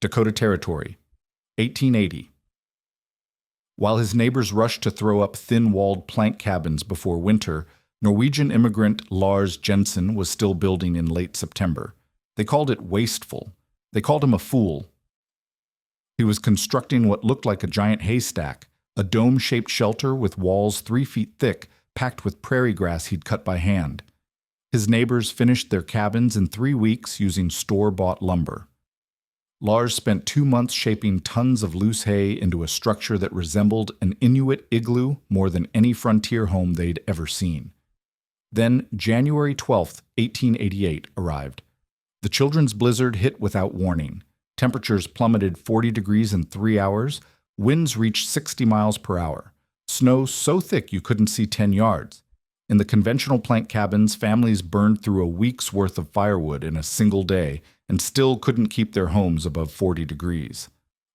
Dakota Territory, 1880. While his neighbors rushed to throw up thin-walled plank cabins before winter, Norwegian immigrant Lars Jensen was still building in late September. They called it wasteful. They called him a fool. He was constructing what looked like a giant haystack, a dome-shaped shelter with walls 3 feet thick, packed with prairie grass he'd cut by hand. His neighbors finished their cabins in 3 weeks using store-bought lumber. Lars spent 2 months shaping tons of loose hay into a structure that resembled an Inuit igloo more than any frontier home they'd ever seen. Then January 12, 1888, arrived. The children's blizzard hit without warning. Temperatures plummeted 40 degrees in 3 hours. Winds reached 60 miles per hour. Snow so thick you couldn't see 10 yards. In the conventional plank cabins, families burned through a week's worth of firewood in a single day and still couldn't keep their homes above 40 degrees.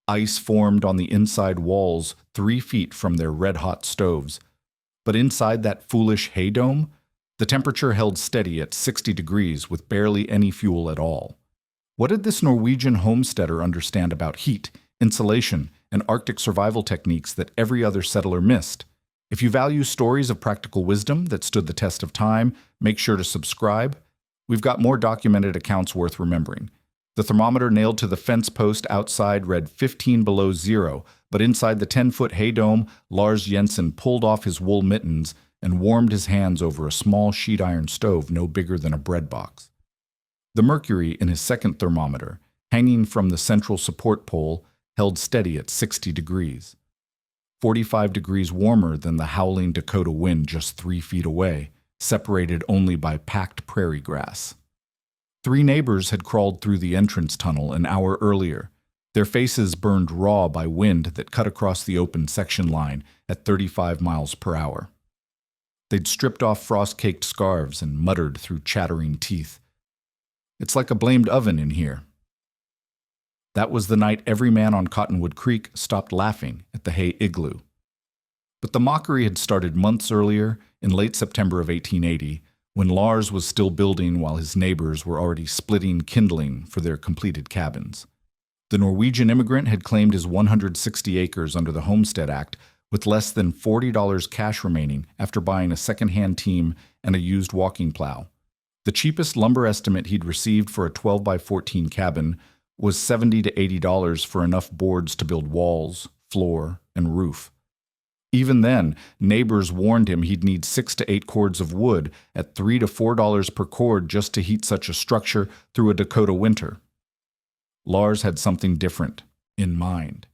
Ice formed on the inside walls 3 feet from their red-hot stoves. But inside that foolish hay dome, the temperature held steady at 60 degrees with barely any fuel at all. What did this Norwegian homesteader understand about heat, insulation, and Arctic survival techniques that every other settler missed? If you value stories of practical wisdom that stood the test of time, make sure to subscribe. We've got more documented accounts worth remembering. The thermometer nailed to the fence post outside read 15 below zero, but inside the 10-foot hay dome, Lars Jensen pulled off his wool mittens and warmed his hands over a small sheet iron stove no bigger than a bread box. The mercury in his second thermometer, hanging from the central support pole, held steady at 60 degrees. 45 degrees warmer than the howling Dakota wind just 3 feet away, separated only by packed prairie grass. 3 neighbors had crawled through the entrance tunnel an hour earlier, their faces burned raw by wind that cut across the open section line at 35 miles per hour. They'd stripped off frost-caked scarves and muttered through chattering teeth. "It's like a blamed oven in here." That was the night every man on Cottonwood Creek stopped laughing at the hay igloo. But the mockery had started months earlier, in late September of 1880, when Lars was still building while his neighbors were already splitting kindling for their completed cabins. The Norwegian immigrant had claimed his 160 acres under the Homestead Act with less than $40 cash remaining after buying a second-hand team and a used walking plow. The cheapest lumber estimate he'd received for a 12 by 14 cabin was $70 to $80 for enough boards to build walls, floor, and roof. Even then, neighbors warned him he'd need 6 to 8 cords of wood at $3 to $4 per cord just to heat such a structure through a Dakota winter. Lars had something different in mind.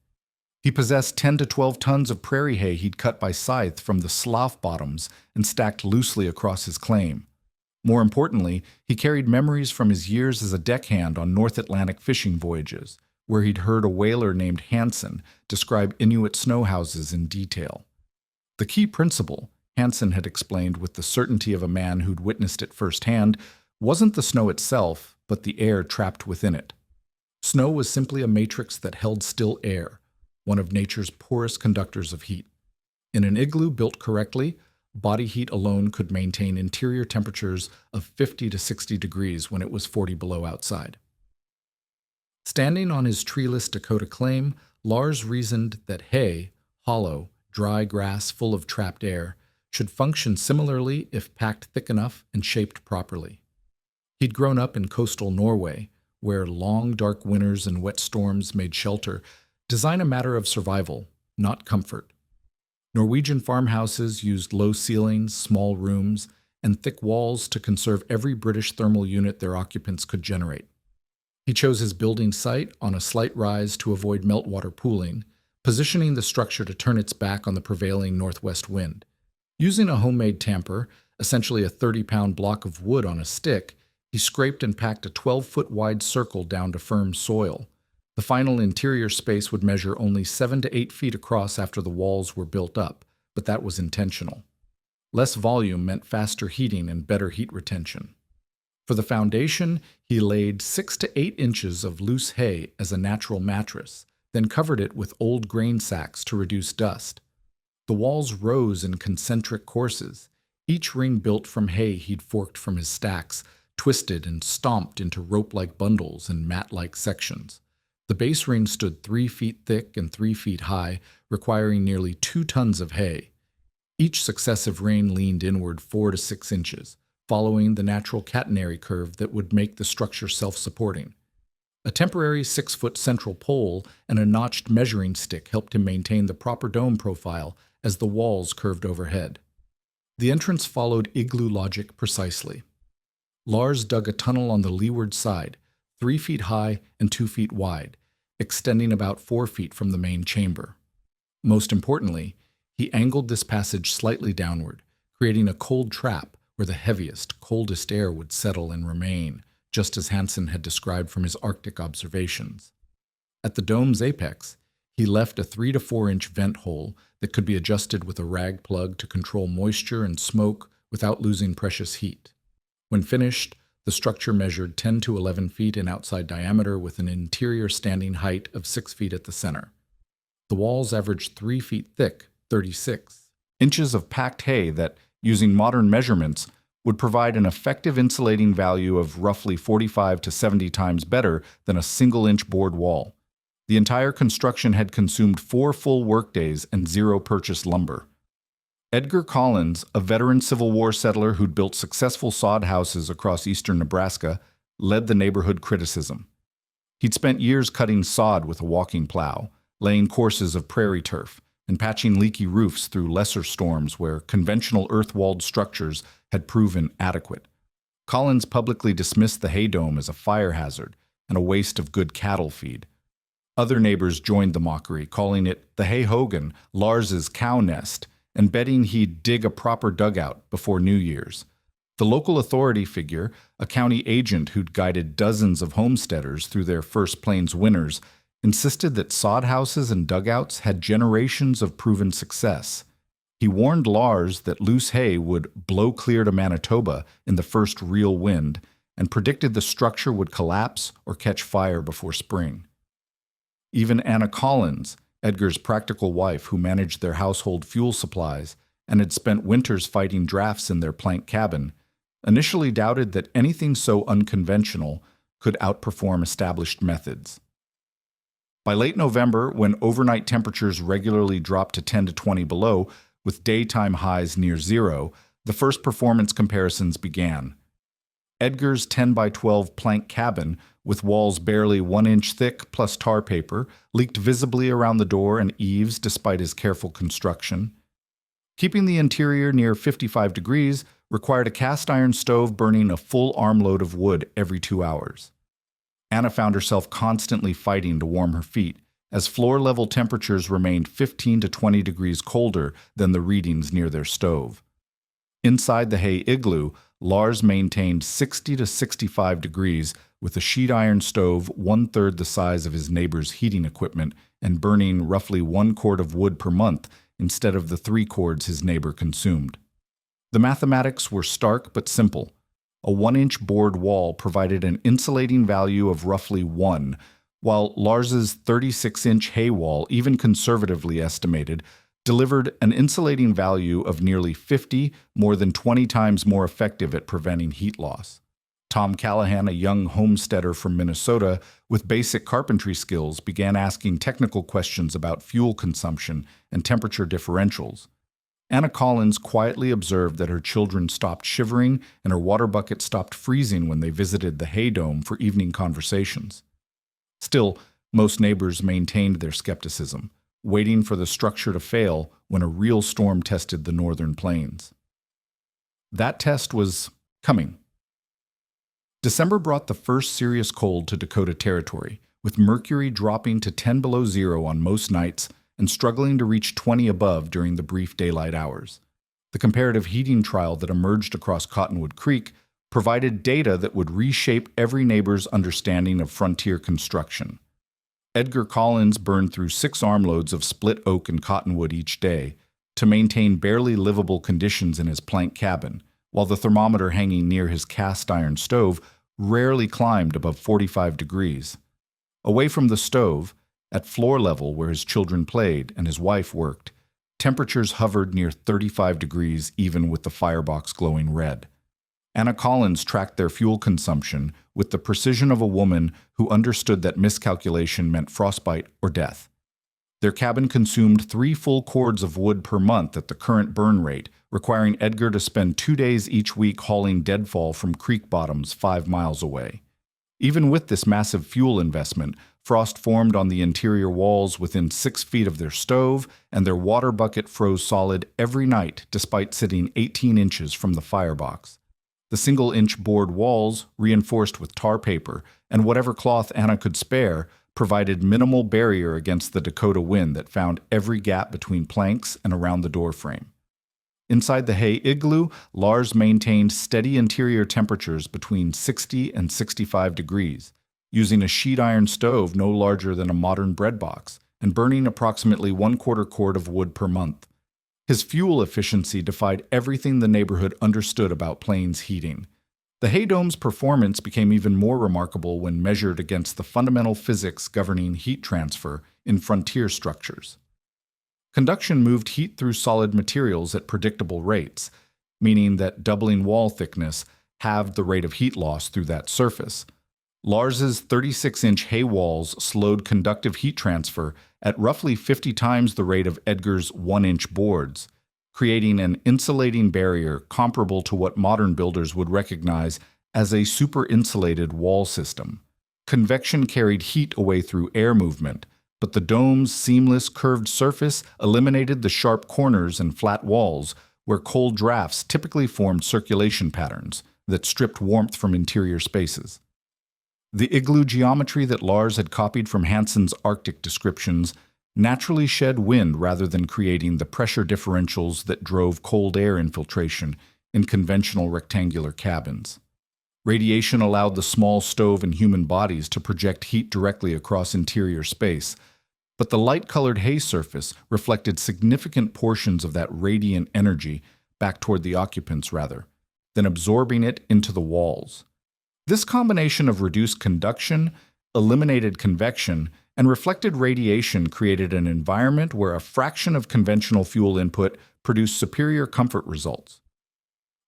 He possessed 10 to 12 tons of prairie hay he'd cut by scythe from the slough bottoms and stacked loosely across his claim. More importantly, he carried memories from his years as a deckhand on North Atlantic fishing voyages, where he'd heard a whaler named Hansen describe Inuit snow houses in detail. The key principle, Hansen had explained with the certainty of a man who'd witnessed it firsthand, wasn't the snow itself, but the air trapped within it. Snow was simply a matrix that held still air, one of nature's poorest conductors of heat. In an igloo built correctly, body heat alone could maintain interior temperatures of 50 to 60 degrees when it was 40 below outside. Standing on his treeless Dakota claim, Lars reasoned that hay, hollow, dry grass full of trapped air, should function similarly if packed thick enough and shaped properly. He'd grown up in coastal Norway, where long, dark winters and wet storms made shelter, design a matter of survival, not comfort. Norwegian farmhouses used low ceilings, small rooms, and thick walls to conserve every British thermal unit their occupants could generate. He chose his building site on a slight rise to avoid meltwater pooling, positioning the structure to turn its back on the prevailing northwest wind. Using a homemade tamper, essentially a 30-pound block of wood on a stick, he scraped and packed a 12-foot wide circle down to firm soil. The final interior space would measure only 7 to 8 feet across after the walls were built up, but that was intentional. Less volume meant faster heating and better heat retention. For the foundation, he laid 6 to 8 inches of loose hay as a natural mattress, then covered it with old grain sacks to reduce dust. The walls rose in concentric courses, each ring built from hay he'd forked from his stacks, twisted and stomped into rope-like bundles and mat-like sections. The base ring stood 3 feet thick and 3 feet high, requiring nearly 2 tons of hay. Each successive ring leaned inward 4 to 6 inches, following the natural catenary curve that would make the structure self-supporting. A temporary 6-foot central pole and a notched measuring stick helped him maintain the proper dome profile as the walls curved overhead. The entrance followed Igloo logic precisely. Lars dug a tunnel on the leeward side, 3 feet high and 2 feet wide, extending about 4 feet from the main chamber. Most importantly, he angled this passage slightly downward, creating a cold trap where the heaviest, coldest air would settle and remain, just as Hansen had described from his Arctic observations. At the dome's apex, he left a 3 to 4 inch vent hole that could be adjusted with a rag plug to control moisture and smoke without losing precious heat. When finished, the structure measured 10 to 11 feet in outside diameter with an interior standing height of 6 feet at the center. The walls averaged 3 feet thick, 36 inches of packed hay that, using modern measurements, would provide an effective insulating value of roughly 45 to 70 times better than a single-inch board wall. The entire construction had consumed 4 full workdays and 0 purchased lumber. Edgar Collins, a veteran Civil War settler who'd built successful sod houses across eastern Nebraska, led the neighborhood criticism. He'd spent years cutting sod with a walking plow, laying courses of prairie turf, and patching leaky roofs through lesser storms where conventional earth-walled structures had proven adequate. Collins publicly dismissed the hay dome as a fire hazard and a waste of good cattle feed. Other neighbors joined the mockery, calling it the Hay Hogan, Lars's cow nest, and betting he'd dig a proper dugout before New Year's. The local authority figure, a county agent who'd guided dozens of homesteaders through their First Plains winters, insisted that sod houses and dugouts had generations of proven success. He warned Lars that loose hay would blow clear to Manitoba in the first real wind, and predicted the structure would collapse or catch fire before spring. Even Anna Collins, Edgar's practical wife who managed their household fuel supplies and had spent winters fighting drafts in their plank cabin, initially doubted that anything so unconventional could outperform established methods. By late November, when overnight temperatures regularly dropped to 10 to 20 below, with daytime highs near 0, the first performance comparisons began. Edgar's 10 by 12 plank cabin, with walls barely 1 inch thick plus tar paper, leaked visibly around the door and eaves despite his careful construction. Keeping the interior near 55 degrees required a cast iron stove burning a full armload of wood every 2 hours. Anna found herself constantly fighting to warm her feet, as floor-level temperatures remained 15 to 20 degrees colder than the readings near their stove. Inside the hay igloo, Lars maintained 60 to 65 degrees with a sheet iron stove 1/3 the size of his neighbor's heating equipment and burning roughly 1 cord of wood per month instead of the 3 cords his neighbor consumed. The mathematics were stark but simple. A 1-inch board wall provided an insulating value of roughly 1, while Lars's 36-inch hay wall, even conservatively estimated, delivered an insulating value of nearly 50, more than 20 times more effective at preventing heat loss. Tom Callahan, a young homesteader from Minnesota with basic carpentry skills, began asking technical questions about fuel consumption and temperature differentials. Anna Collins quietly observed that her children stopped shivering and her water bucket stopped freezing when they visited the hay dome for evening conversations. Still, most neighbors maintained their skepticism, waiting for the structure to fail when a real storm tested the northern plains. That test was coming. December brought the first serious cold to Dakota Territory, with mercury dropping to 10 below 0 on most nights and struggling to reach 20 above during the brief daylight hours. The comparative heating trial that emerged across Cottonwood Creek provided data that would reshape every neighbor's understanding of frontier construction. Edgar Collins burned through 6 armloads of split oak and cottonwood each day to maintain barely livable conditions in his plank cabin, while the thermometer hanging near his cast iron stove rarely climbed above 45 degrees. Away from the stove, at floor level where his children played and his wife worked, temperatures hovered near 35 degrees even with the firebox glowing red. Anna Collins tracked their fuel consumption with the precision of a woman who understood that miscalculation meant frostbite or death. Their cabin consumed 3 full cords of wood per month at the current burn rate, requiring Edgar to spend 2 days each week hauling deadfall from creek bottoms 5 miles away. Even with this massive fuel investment, frost formed on the interior walls within 6 feet of their stove, and their water bucket froze solid every night despite sitting 18 inches from the firebox. The single-inch board walls, reinforced with tar paper, and whatever cloth Anna could spare, provided minimal barrier against the Dakota wind that found every gap between planks and around the doorframe. Inside the hay igloo, Lars maintained steady interior temperatures between 60 and 65 degrees, using a sheet iron stove no larger than a modern bread box, and burning approximately 1/4 cord of wood per month. His fuel efficiency defied everything the neighborhood understood about plains heating. The hay dome's performance became even more remarkable when measured against the fundamental physics governing heat transfer in frontier structures. Conduction moved heat through solid materials at predictable rates, meaning that doubling wall thickness halved the rate of heat loss through that surface. Lars's 36-inch hay walls slowed conductive heat transfer at roughly 50 times the rate of Edgar's 1-inch boards, creating an insulating barrier comparable to what modern builders would recognize as a super-insulated wall system. Convection carried heat away through air movement, but the dome's seamless curved surface eliminated the sharp corners and flat walls where cold drafts typically formed circulation patterns that stripped warmth from interior spaces. The igloo geometry that Lars had copied from Hansen's Arctic descriptions naturally shed wind rather than creating the pressure differentials that drove cold air infiltration in conventional rectangular cabins. Radiation allowed the small stove and human bodies to project heat directly across interior space, but the light-colored hay surface reflected significant portions of that radiant energy back toward the occupants then absorbing it into the walls. This combination of reduced conduction, eliminated convection, and reflected radiation created an environment where a fraction of conventional fuel input produced superior comfort results.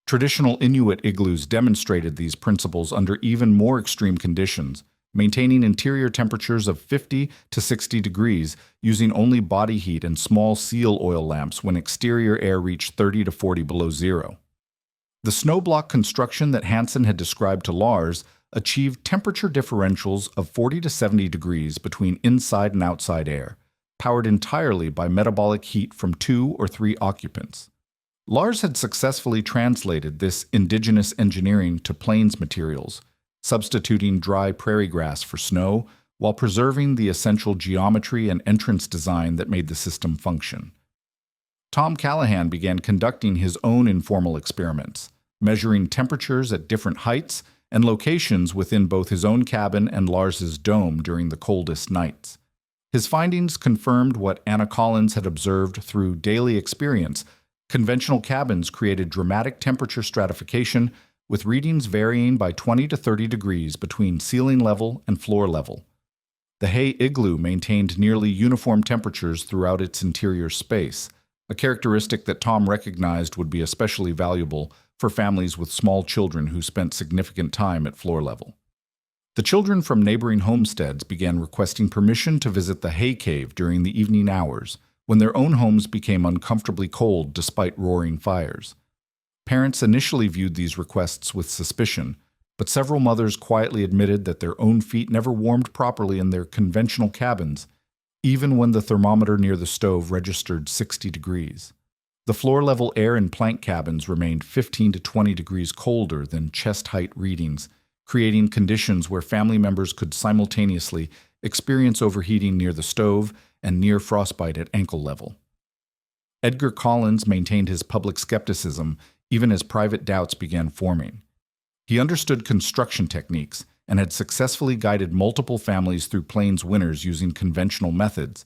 Traditional Inuit igloos demonstrated these principles under even more extreme conditions, maintaining interior temperatures of 50 to 60 degrees using only body heat and small seal oil lamps when exterior air reached 30 to 40 below zero. The snowblock construction that Hansen had described to Lars achieved temperature differentials of 40 to 70 degrees between inside and outside air, powered entirely by metabolic heat from 2 or 3 occupants. Lars had successfully translated this indigenous engineering to plains materials, substituting dry prairie grass for snow while preserving the essential geometry and entrance design that made the system function. Tom Callahan began conducting his own informal experiments, measuring temperatures at different heights and locations within both his own cabin and Lars's dome during the coldest nights. His findings confirmed what Anna Collins had observed through daily experience. Conventional cabins created dramatic temperature stratification, with readings varying by 20 to 30 degrees between ceiling level and floor level. The hay igloo maintained nearly uniform temperatures throughout its interior space, a characteristic that Tom recognized would be especially valuable for families with small children who spent significant time at floor level. The children from neighboring homesteads began requesting permission to visit the hay cave during the evening hours, when their own homes became uncomfortably cold despite roaring fires. Parents initially viewed these requests with suspicion, but several mothers quietly admitted that their own feet never warmed properly in their conventional cabins, even when the thermometer near the stove registered 60 degrees. The floor-level air in plank cabins remained 15 to 20 degrees colder than chest-height readings, creating conditions where family members could simultaneously experience overheating near the stove and near frostbite at ankle level. Edgar Collins maintained his public skepticism even as private doubts began forming. He understood construction techniques and had successfully guided multiple families through plains winters using conventional methods,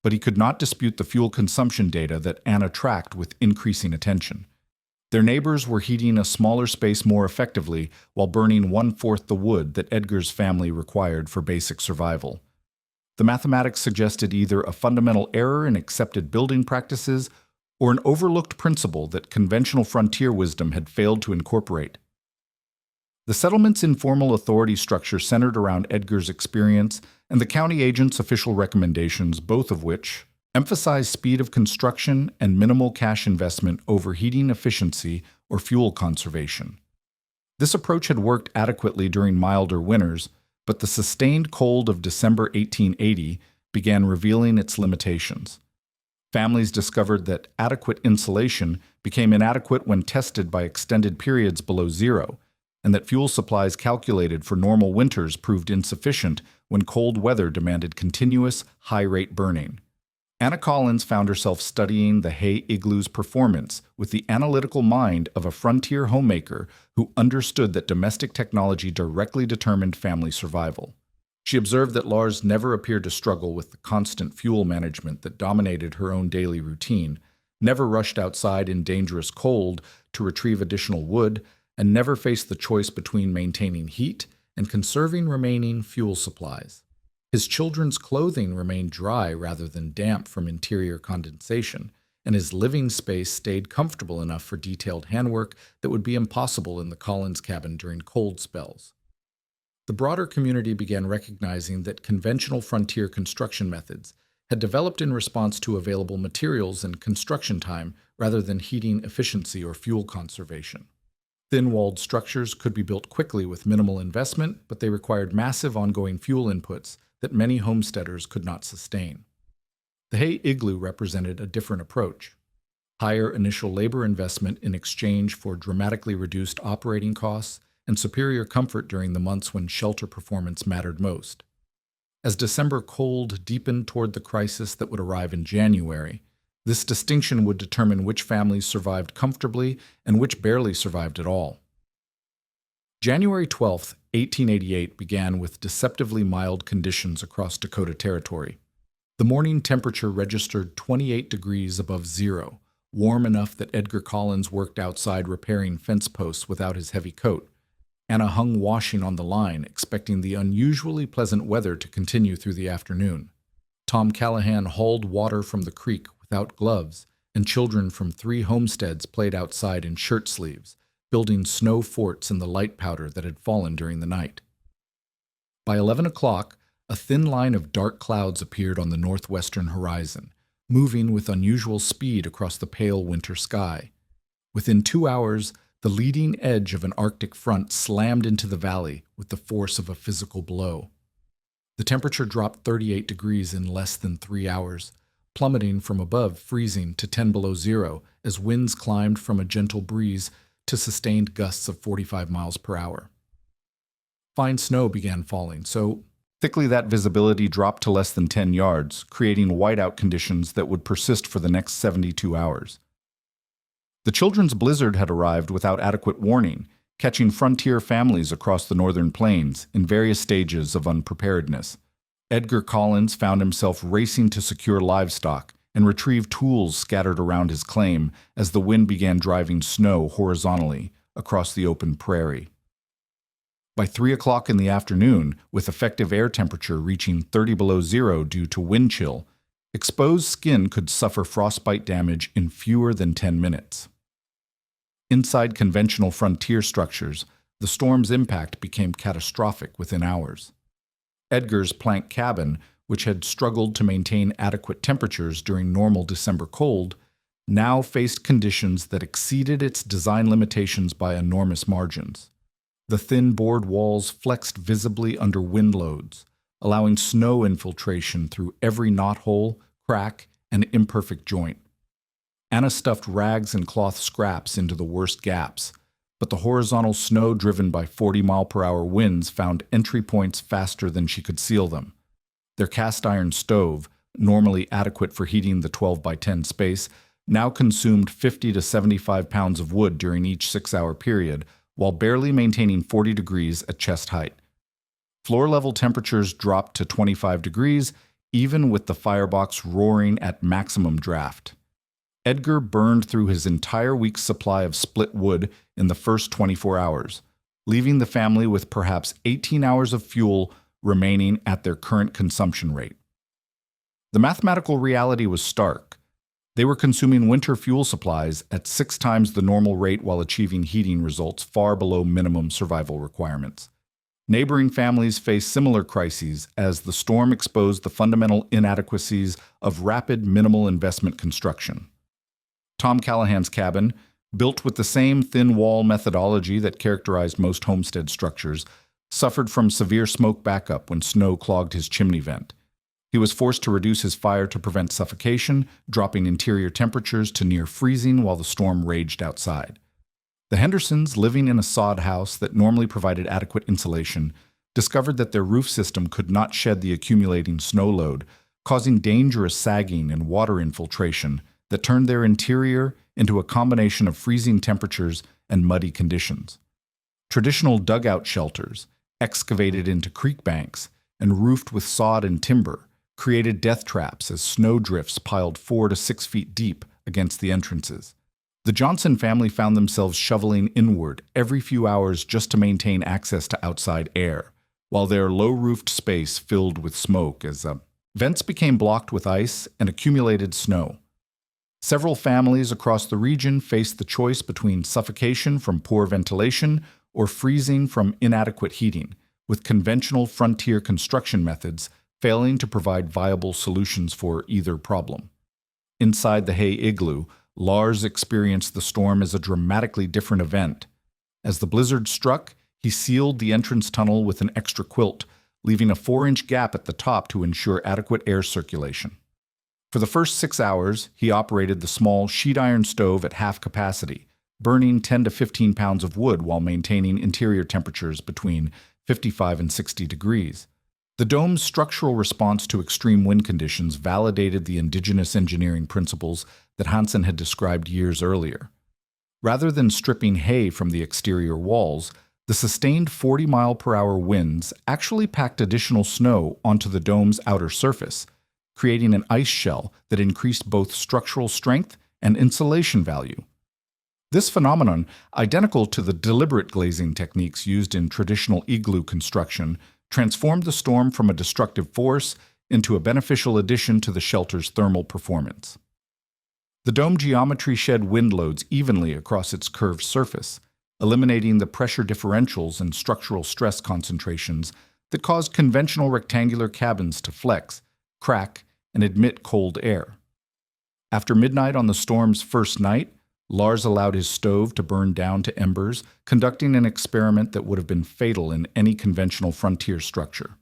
but he could not dispute the fuel consumption data that Anna tracked with increasing attention. Their neighbors were heating a smaller space more effectively while burning 1/4 the wood that Edgar's family required for basic survival. The mathematics suggested either a fundamental error in accepted building practices or an overlooked principle that conventional frontier wisdom had failed to incorporate. The settlement's informal authority structure centered around Edgar's experience and the county agent's official recommendations, both of which emphasized speed of construction and minimal cash investment over heating efficiency or fuel conservation. This approach had worked adequately during milder winters, but the sustained cold of December 1880 began revealing its limitations. Families discovered that adequate insulation became inadequate when tested by extended periods below zero, and that fuel supplies calculated for normal winters proved insufficient when cold weather demanded continuous, high-rate burning. Anna Collins found herself studying the Hay Igloo's performance with the analytical mind of a frontier homemaker who understood that domestic technology directly determined family survival. She observed that Lars never appeared to struggle with the constant fuel management that dominated her own daily routine, never rushed outside in dangerous cold to retrieve additional wood, and never faced the choice between maintaining heat and conserving remaining fuel supplies. His children's clothing remained dry rather than damp from interior condensation, and his living space stayed comfortable enough for detailed handwork that would be impossible in the Collins cabin during cold spells. The broader community began recognizing that conventional frontier construction methods had developed in response to available materials and construction time rather than heating efficiency or fuel conservation. Thin-walled structures could be built quickly with minimal investment, but they required massive ongoing fuel inputs that many homesteaders could not sustain. The Hay Igloo represented a different approach. Higher initial labor investment in exchange for dramatically reduced operating costs and superior comfort during the months when shelter performance mattered most. As December cold deepened toward the crisis that would arrive in January, this distinction would determine which families survived comfortably and which barely survived at all. January 12, 1888 began with deceptively mild conditions across Dakota Territory. The morning temperature registered 28 degrees above zero, warm enough that Edgar Collins worked outside repairing fence posts without his heavy coat. Anna hung washing on the line, expecting the unusually pleasant weather to continue through the afternoon. Tom Callahan hauled water from the creek without gloves, and children from 3 homesteads played outside in shirt sleeves, building snow forts in the light powder that had fallen during the night. By 11 o'clock, a thin line of dark clouds appeared on the northwestern horizon, moving with unusual speed across the pale winter sky. Within 2 hours, the leading edge of an Arctic front slammed into the valley with the force of a physical blow. The temperature dropped 38 degrees in less than 3 hours, plummeting from above freezing to 10 below zero as winds climbed from a gentle breeze to sustained gusts of 45 miles per hour. Fine snow began falling, so thickly that visibility dropped to less than 10 yards, creating whiteout conditions that would persist for the next 72 hours. The children's blizzard had arrived without adequate warning, catching frontier families across the northern plains in various stages of unpreparedness. Edgar Collins found himself racing to secure livestock and retrieve tools scattered around his claim as the wind began driving snow horizontally across the open prairie. By 3 o'clock in the afternoon, with effective air temperature reaching 30 below zero due to wind chill, exposed skin could suffer frostbite damage in fewer than 10 minutes. Inside conventional frontier structures, the storm's impact became catastrophic within hours. Edgar's plank cabin, which had struggled to maintain adequate temperatures during normal December cold, now faced conditions that exceeded its design limitations by enormous margins. The thin board walls flexed visibly under wind loads, allowing snow infiltration through every knothole, crack, and imperfect joint. Anna stuffed rags and cloth scraps into the worst gaps, but the horizontal snow driven by 40-mile-per-hour winds found entry points faster than she could seal them. Their cast-iron stove, normally adequate for heating the 12-by-10 space, now consumed 50 to 75 pounds of wood during each 6-hour period, while barely maintaining 40 degrees at chest height. Floor-level temperatures dropped to 25 degrees, even with the firebox roaring at maximum draft. Edgar burned through his entire week's supply of split wood in the first 24 hours, leaving the family with perhaps 18 hours of fuel remaining at their current consumption rate. The mathematical reality was stark. They were consuming winter fuel supplies at 6 times the normal rate while achieving heating results far below minimum survival requirements. Neighboring families faced similar crises as the storm exposed the fundamental inadequacies of rapid minimal investment construction. Tom Callahan's cabin, built with the same thin wall methodology that characterized most homestead structures, suffered from severe smoke backup when snow clogged his chimney vent. He was forced to reduce his fire to prevent suffocation, dropping interior temperatures to near freezing while the storm raged outside. The Hendersons, living in a sod house that normally provided adequate insulation, discovered that their roof system could not shed the accumulating snow load, causing dangerous sagging and water infiltration that turned their interior into a combination of freezing temperatures and muddy conditions. Traditional dugout shelters, excavated into creek banks and roofed with sod and timber, created death traps as snow drifts piled 4 to 6 feet deep against the entrances. The Johnson family found themselves shoveling inward every few hours just to maintain access to outside air, while their low-roofed space filled with smoke as vents became blocked with ice and accumulated snow. Several families across the region faced the choice between suffocation from poor ventilation or freezing from inadequate heating, with conventional frontier construction methods failing to provide viable solutions for either problem. Inside the hay igloo, Lars experienced the storm as a dramatically different event. As the blizzard struck, he sealed the entrance tunnel with an extra quilt, leaving a 4-inch gap at the top to ensure adequate air circulation. For the first 6 hours, he operated the small sheet iron stove at half capacity, burning 10 to 15 pounds of wood while maintaining interior temperatures between 55 and 60 degrees. The dome's structural response to extreme wind conditions validated the indigenous engineering principles that Hansen had described years earlier. Rather than stripping hay from the exterior walls, the sustained 40-mile-per-hour winds actually packed additional snow onto the dome's outer surface, creating an ice shell that increased both structural strength and insulation value. This phenomenon, identical to the deliberate glazing techniques used in traditional igloo construction, transformed the storm from a destructive force into a beneficial addition to the shelter's thermal performance. The dome geometry shed wind loads evenly across its curved surface, eliminating the pressure differentials and structural stress concentrations that caused conventional rectangular cabins to flex, crack, and admit cold air. After midnight on the storm's first night, Lars allowed his stove to burn down to embers, conducting an experiment that would have been fatal in any conventional frontier structure.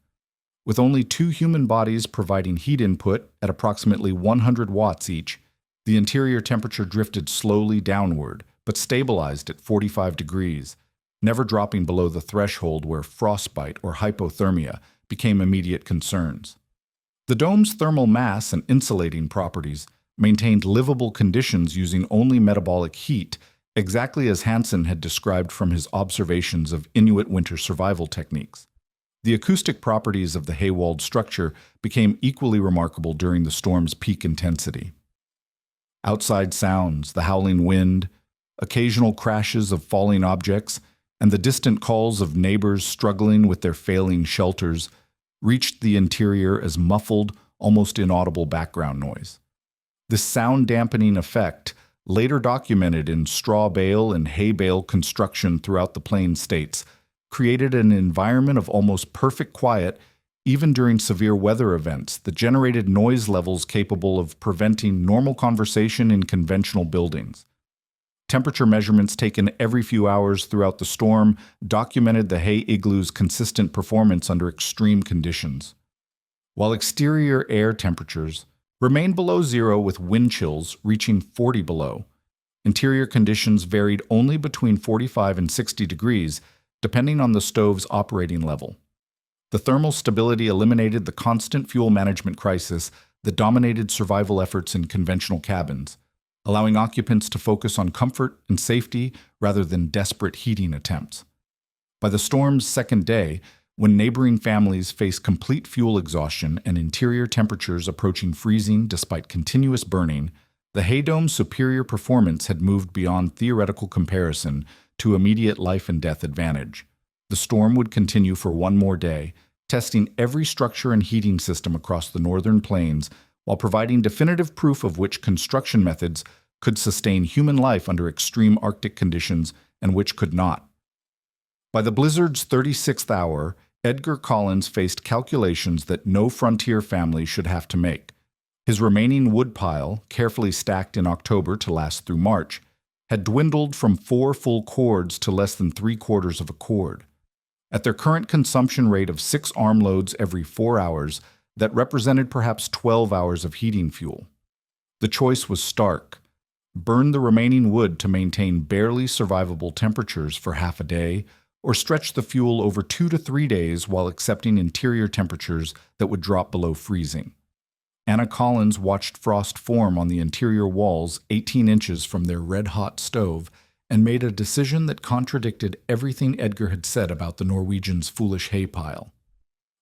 With only 2 human bodies providing heat input at approximately 100 watts each, the interior temperature drifted slowly downward, but stabilized at 45 degrees, never dropping below the threshold where frostbite or hypothermia became immediate concerns. The dome's thermal mass and insulating properties maintained livable conditions using only metabolic heat, exactly as Hansen had described from his observations of Inuit winter survival techniques. The acoustic properties of the hay-walled structure became equally remarkable during the storm's peak intensity. Outside sounds, the howling wind, occasional crashes of falling objects, and the distant calls of neighbors struggling with their failing shelters reached the interior as muffled, almost inaudible background noise. This sound-dampening effect, later documented in straw bale and hay bale construction throughout the Plains states, created an environment of almost perfect quiet even during severe weather events that generated noise levels capable of preventing normal conversation in conventional buildings. Temperature measurements taken every few hours throughout the storm documented the hay igloo's consistent performance under extreme conditions. While exterior air temperatures remained below zero with wind chills reaching 40 below, interior conditions varied only between 45 and 60 degrees, depending on the stove's operating level. The thermal stability eliminated the constant fuel management crisis that dominated survival efforts in conventional cabins, allowing occupants to focus on comfort and safety rather than desperate heating attempts. By the storm's second day, when neighboring families faced complete fuel exhaustion and interior temperatures approaching freezing despite continuous burning, the hay dome's superior performance had moved beyond theoretical comparison to immediate life and death advantage. The storm would continue for one more day, testing every structure and heating system across the northern plains while providing definitive proof of which construction methods could sustain human life under extreme Arctic conditions and which could not. By the blizzard's 36th hour, Edgar Collins faced calculations that no frontier family should have to make. His remaining wood pile, carefully stacked in October to last through March, had dwindled from 4 full cords to less than 3/4 of a cord. At their current consumption rate of 6 armloads every 4 hours, that represented perhaps 12 hours of heating fuel. The choice was stark. Burn the remaining wood to maintain barely survivable temperatures for half a day, or stretch the fuel over 2 to 3 days while accepting interior temperatures that would drop below freezing. Anna Collins watched frost form on the interior walls 18 inches from their red-hot stove and made a decision that contradicted everything Edgar had said about the Norwegians' foolish hay pile.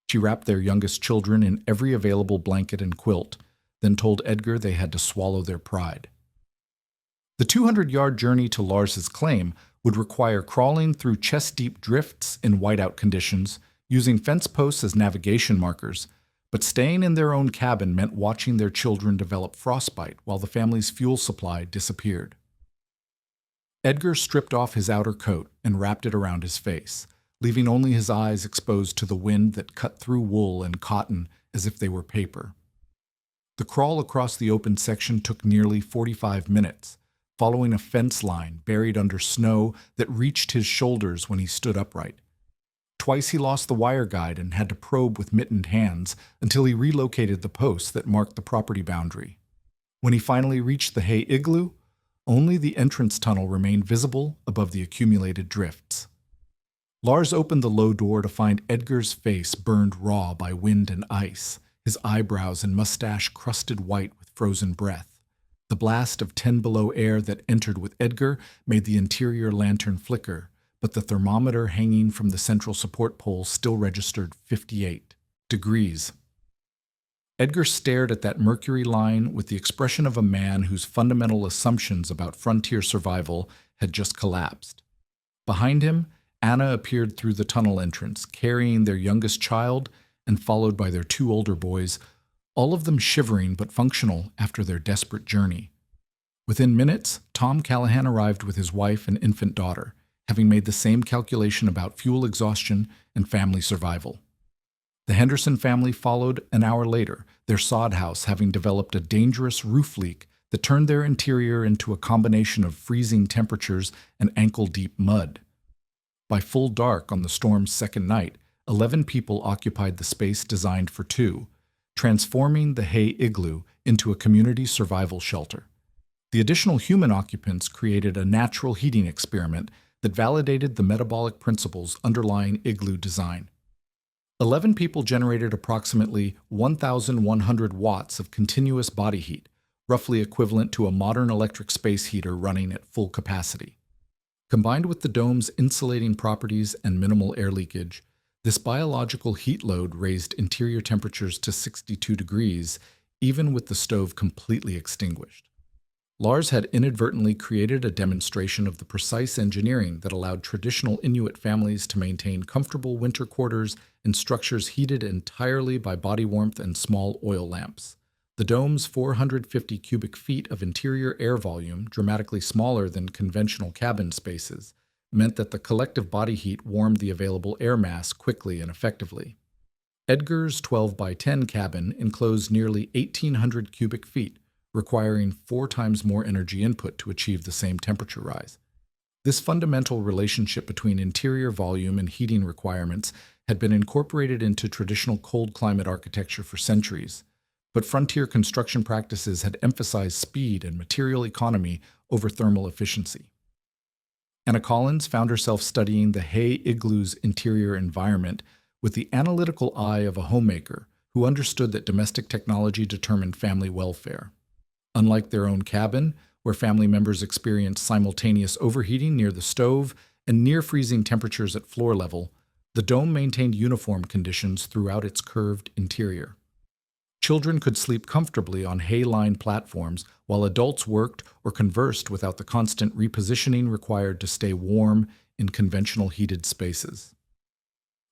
She wrapped their youngest children in every available blanket and quilt, then told Edgar they had to swallow their pride. The 200-yard journey to Lars's claim would require crawling through chest-deep drifts in whiteout conditions, using fence posts as navigation markers, but staying in their own cabin meant watching their children develop frostbite while the family's fuel supply disappeared. Edgar stripped off his outer coat and wrapped it around his face, leaving only his eyes exposed to the wind that cut through wool and cotton as if they were paper. The crawl across the open section took nearly 45 minutes, following a fence line buried under snow that reached his shoulders when he stood upright. Twice he lost the wire guide and had to probe with mittened hands until he relocated the posts that marked the property boundary. When he finally reached the hay igloo, only the entrance tunnel remained visible above the accumulated drifts. Lars opened the low door to find Edgar's face burned raw by wind and ice, his eyebrows and mustache crusted white with frozen breath. The blast of 10 below air that entered with Edgar made the interior lantern flicker, but the thermometer hanging from the central support pole still registered 58 degrees. Edgar stared at that mercury line with the expression of a man whose fundamental assumptions about frontier survival had just collapsed. Behind him, Anna appeared through the tunnel entrance, carrying their youngest child and followed by their 2 older boys, all of them shivering but functional after their desperate journey. Within minutes, Tom Callahan arrived with his wife and infant daughter, having made the same calculation about fuel exhaustion and family survival. The Henderson family followed an hour later, their sod house having developed a dangerous roof leak that turned their interior into a combination of freezing temperatures and ankle-deep mud. By full dark on the storm's second night, 11 people occupied the space designed for 2, transforming the hay igloo into a community survival shelter. The additional human occupants created a natural heating experiment that validated the metabolic principles underlying igloo design. 11 people generated approximately 1,100 watts of continuous body heat, roughly equivalent to a modern electric space heater running at full capacity. Combined with the dome's insulating properties and minimal air leakage, this biological heat load raised interior temperatures to 62 degrees, even with the stove completely extinguished. Lars had inadvertently created a demonstration of the precise engineering that allowed traditional Inuit families to maintain comfortable winter quarters in structures heated entirely by body warmth and small oil lamps. The dome's 450 cubic feet of interior air volume, dramatically smaller than conventional cabin spaces, meant that the collective body heat warmed the available air mass quickly and effectively. Edgar's 12 by 10 cabin enclosed nearly 1,800 cubic feet, requiring 4 times more energy input to achieve the same temperature rise. This fundamental relationship between interior volume and heating requirements had been incorporated into traditional cold climate architecture for centuries, but frontier construction practices had emphasized speed and material economy over thermal efficiency. Anna Collins found herself studying the hay igloo's interior environment with the analytical eye of a homemaker who understood that domestic technology determined family welfare. Unlike their own cabin, where family members experienced simultaneous overheating near the stove and near-freezing temperatures at floor level, the dome maintained uniform conditions throughout its curved interior. Children could sleep comfortably on hay-lined platforms while adults worked or conversed without the constant repositioning required to stay warm in conventional heated spaces.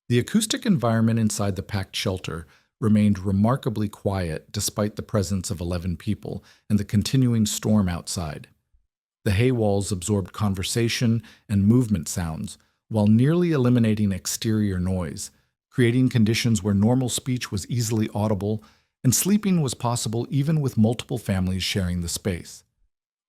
The acoustic environment inside the packed shelter remained remarkably quiet despite the presence of 11 people and the continuing storm outside. The hay walls absorbed conversation and movement sounds, while nearly eliminating exterior noise, creating conditions where normal speech was easily audible and sleeping was possible even with multiple families sharing the space.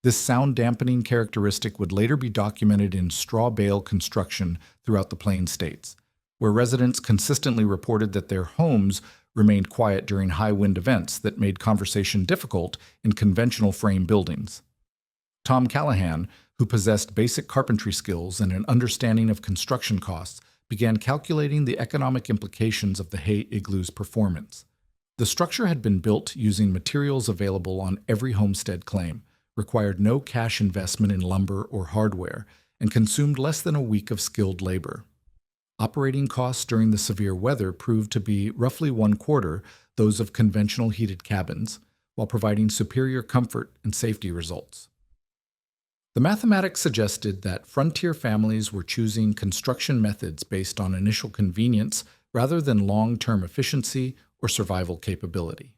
This sound-dampening characteristic would later be documented in straw bale construction throughout the Plain States, where residents consistently reported that their homes remained quiet during high wind events that made conversation difficult in conventional frame buildings. Tom Callahan, who possessed basic carpentry skills and an understanding of construction costs, began calculating the economic implications of the hay igloo's performance. The structure had been built using materials available on every homestead claim, required no cash investment in lumber or hardware, and consumed less than a week of skilled labor. Operating costs during the severe weather proved to be roughly 1/4 those of conventional heated cabins, while providing superior comfort and safety results. The mathematics suggested that frontier families were choosing construction methods based on initial convenience rather than long-term efficiency or survival capability.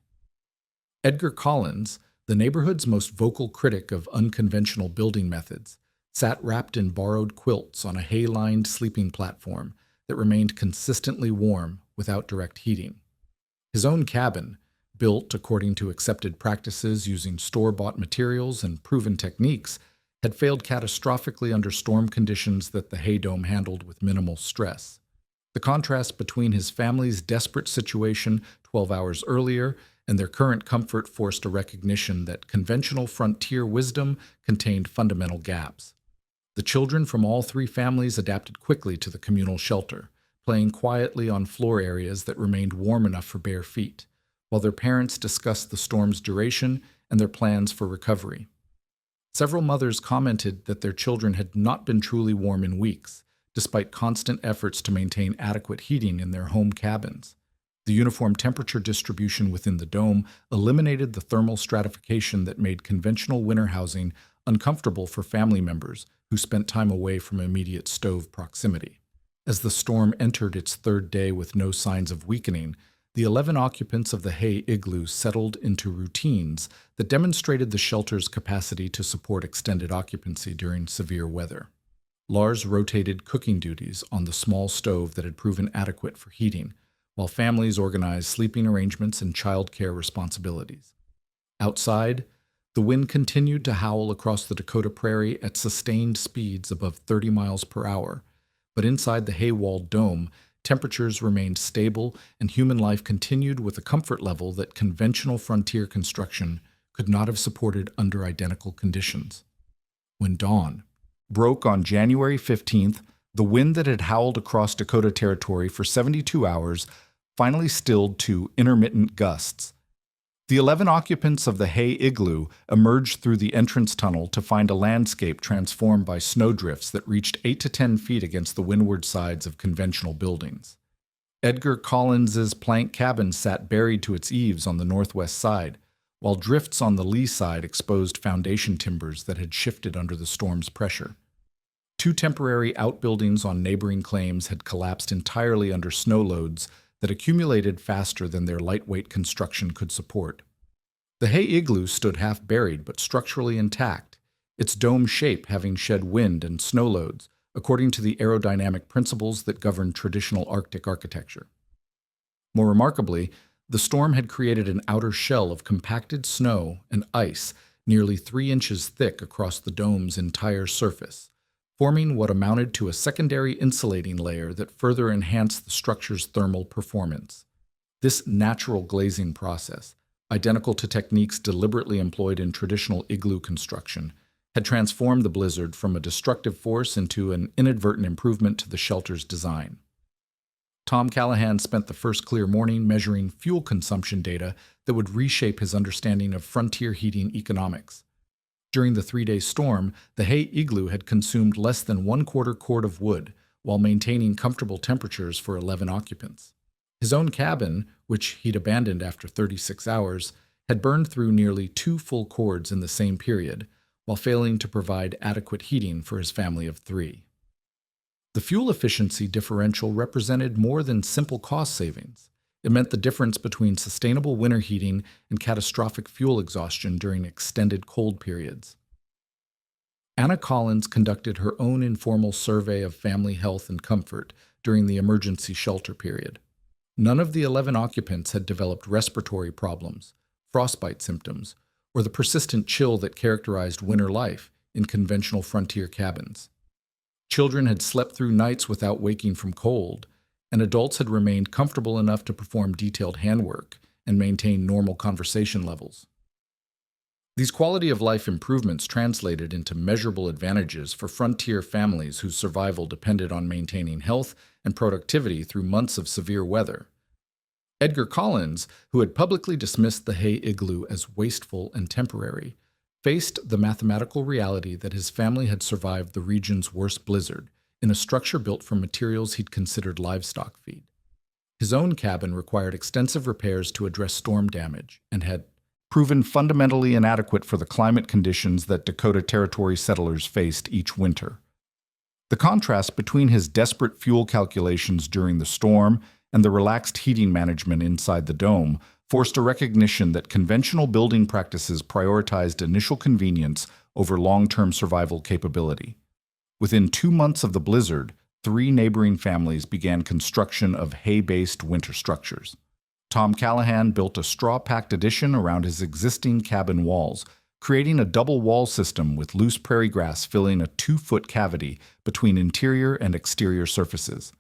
Edgar Collins, the neighborhood's most vocal critic of unconventional building methods, sat wrapped in borrowed quilts on a hay-lined sleeping platform that remained consistently warm without direct heating. His own cabin, built according to accepted practices using store-bought materials and proven techniques, had failed catastrophically under storm conditions that the hay dome handled with minimal stress. The contrast between his family's desperate situation 12 hours earlier and their current comfort forced a recognition that conventional frontier wisdom contained fundamental gaps. The children from all three families adapted quickly to the communal shelter, playing quietly on floor areas that remained warm enough for bare feet, while their parents discussed the storm's duration and their plans for recovery. Several mothers commented that their children had not been truly warm in weeks, despite constant efforts to maintain adequate heating in their home cabins. The uniform temperature distribution within the dome eliminated the thermal stratification that made conventional winter housing uncomfortable for family members who spent time away from immediate stove proximity. As the storm entered its third day with no signs of weakening, the 11 occupants of the hay igloo settled into routines that demonstrated the shelter's capacity to support extended occupancy during severe weather. Lars rotated cooking duties on the small stove that had proven adequate for heating, while families organized sleeping arrangements and childcare responsibilities. Outside, the wind continued to howl across the Dakota prairie at sustained speeds above 30 miles per hour, but inside the hay-walled dome, temperatures remained stable and human life continued with a comfort level that conventional frontier construction could not have supported under identical conditions. When dawn broke on January 15th, the wind that had howled across Dakota territory for 72 hours finally stilled to intermittent gusts. The 11 occupants of the hay igloo emerged through the entrance tunnel to find a landscape transformed by snowdrifts that reached 8 to 10 feet against the windward sides of conventional buildings. Edgar Collins's plank cabin sat buried to its eaves on the northwest side, while drifts on the lee side exposed foundation timbers that had shifted under the storm's pressure. Two temporary outbuildings on neighboring claims had collapsed entirely under snow loads that accumulated faster than their lightweight construction could support. The hay igloo stood half buried but structurally intact, its dome shape having shed wind and snow loads, according to the aerodynamic principles that govern traditional Arctic architecture. More remarkably, the storm had created an outer shell of compacted snow and ice nearly 3 inches thick across the dome's entire surface, forming what amounted to a secondary insulating layer that further enhanced the structure's thermal performance. This natural glazing process, identical to techniques deliberately employed in traditional igloo construction, had transformed the blizzard from a destructive force into an inadvertent improvement to the shelter's design. Tom Callahan spent the first clear morning measuring fuel consumption data that would reshape his understanding of frontier heating economics. During the 3-day storm, the hay igloo had consumed less than 1/4 cord of wood, while maintaining comfortable temperatures for 11 occupants. His own cabin, which he'd abandoned after 36 hours, had burned through nearly 2 full cords in the same period, while failing to provide adequate heating for his family of 3. The fuel efficiency differential represented more than simple cost savings. It meant the difference between sustainable winter heating and catastrophic fuel exhaustion during extended cold periods. Anna Collins conducted her own informal survey of family health and comfort during the emergency shelter period. None of the 11 occupants had developed respiratory problems, frostbite symptoms, or the persistent chill that characterized winter life in conventional frontier cabins. Children had slept through nights without waking from cold, and adults had remained comfortable enough to perform detailed handwork and maintain normal conversation levels. These quality of life improvements translated into measurable advantages for frontier families whose survival depended on maintaining health and productivity through months of severe weather. Edgar Collins, who had publicly dismissed the hay igloo as wasteful and temporary, faced the mathematical reality that his family had survived the region's worst blizzard in a structure built from materials he'd considered livestock feed. His own cabin required extensive repairs to address storm damage and had proven fundamentally inadequate for the climate conditions that Dakota Territory settlers faced each winter. The contrast between his desperate fuel calculations during the storm and the relaxed heating management inside the dome forced a recognition that conventional building practices prioritized initial convenience over long-term survival capability. Within 2 months of the blizzard, 3 neighboring families began construction of hay-based winter structures. Tom Callahan built a straw-packed addition around his existing cabin walls, creating a double wall system with loose prairie grass filling a 2-foot cavity between interior and exterior surfaces.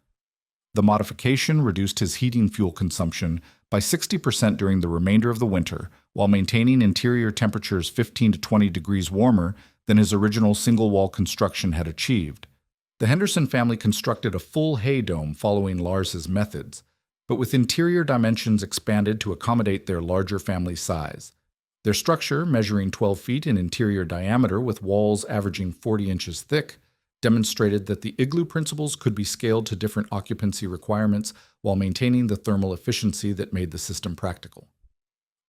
The modification reduced his heating fuel consumption by 60% during the remainder of the winter, while maintaining interior temperatures 15 to 20 degrees warmer than his original single-wall construction had achieved. The Henderson family constructed a full hay dome following Lars's methods, but with interior dimensions expanded to accommodate their larger family size. Their structure, measuring 12 feet in interior diameter with walls averaging 40 inches thick, demonstrated that the Igloo principles could be scaled to different occupancy requirements while maintaining the thermal efficiency that made the system practical.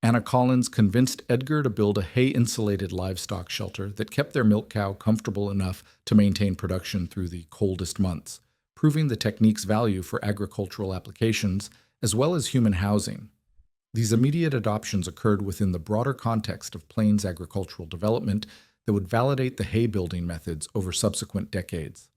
Anna Collins convinced Edgar to build a hay-insulated livestock shelter that kept their milk cow comfortable enough to maintain production through the coldest months, proving the technique's value for agricultural applications as well as human housing. These immediate adoptions occurred within the broader context of plains agricultural development that would validate the hay building methods over subsequent decades.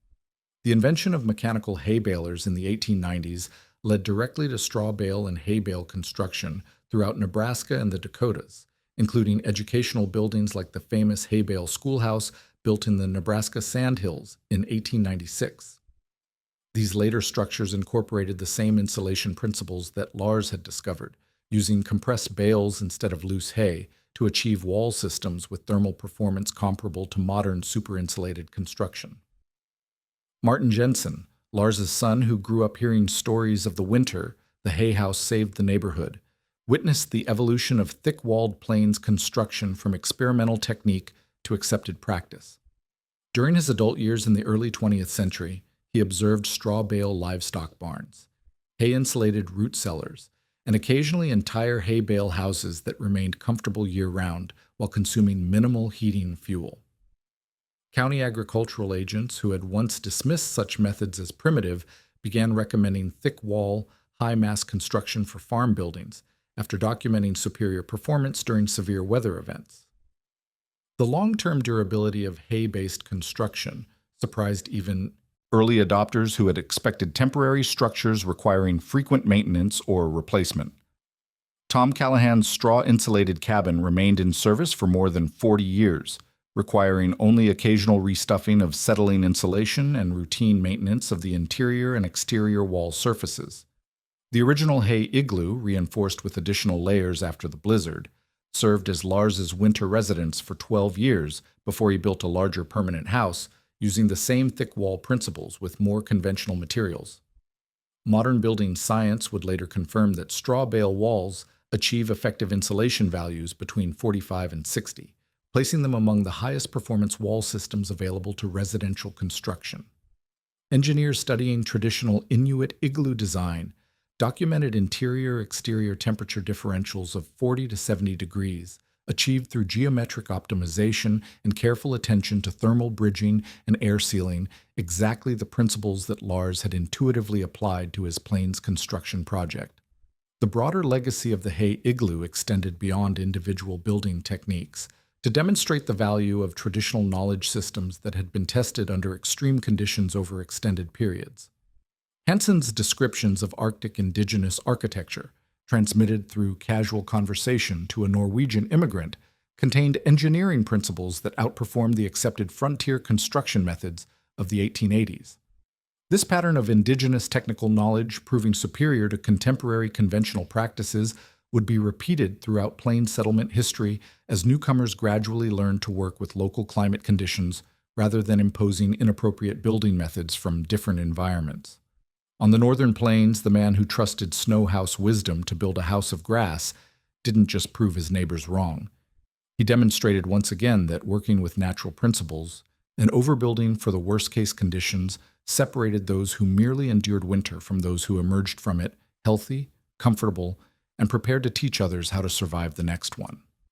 The invention of mechanical hay balers in the 1890s led directly to straw bale and hay bale construction throughout Nebraska and the Dakotas, including educational buildings like the famous hay bale schoolhouse built in the Nebraska Sandhills in 1896. These later structures incorporated the same insulation principles that Lars had discovered, using compressed bales instead of loose hay to achieve wall systems with thermal performance comparable to modern superinsulated construction. Martin Jensen, Lars's son who grew up hearing stories of the winter the hay house saved the neighborhood, witnessed the evolution of thick-walled plains construction from experimental technique to accepted practice. During his adult years in the early 20th century, he observed straw bale livestock barns, hay-insulated root cellars, and occasionally entire hay bale houses that remained comfortable year-round while consuming minimal heating fuel. County agricultural agents who had once dismissed such methods as primitive began recommending thick-wall, high-mass construction for farm buildings after documenting superior performance during severe weather events. The long-term durability of hay-based construction surprised even early adopters who had expected temporary structures requiring frequent maintenance or replacement. Tom Callahan's straw-insulated cabin remained in service for more than 40 years, requiring only occasional restuffing of settling insulation and routine maintenance of the interior and exterior wall surfaces. The original hay igloo, reinforced with additional layers after the blizzard, served as Lars's winter residence for 12 years before he built a larger permanent house using the same thick wall principles with more conventional materials. Modern building science would later confirm that straw bale walls achieve effective insulation values between 45 and 60, placing them among the highest performance wall systems available to residential construction. Engineers studying traditional Inuit igloo design documented interior-exterior temperature differentials of 40 to 70 degrees, achieved through geometric optimization and careful attention to thermal bridging and air sealing, exactly the principles that Lars had intuitively applied to his plains construction project. The broader legacy of the Hay Igloo extended beyond individual building techniques to demonstrate the value of traditional knowledge systems that had been tested under extreme conditions over extended periods. Hansen's descriptions of Arctic indigenous architecture, transmitted through casual conversation to a Norwegian immigrant, contained engineering principles that outperformed the accepted frontier construction methods of the 1880s. This pattern of indigenous technical knowledge proving superior to contemporary conventional practices would be repeated throughout plain settlement history as newcomers gradually learned to work with local climate conditions rather than imposing inappropriate building methods from different environments. On the northern plains, the man who trusted snow house wisdom to build a house of grass didn't just prove his neighbors wrong. He demonstrated once again that working with natural principles and overbuilding for the worst-case conditions separated those who merely endured winter from those who emerged from it healthy, comfortable, and prepared to teach others how to survive the next one.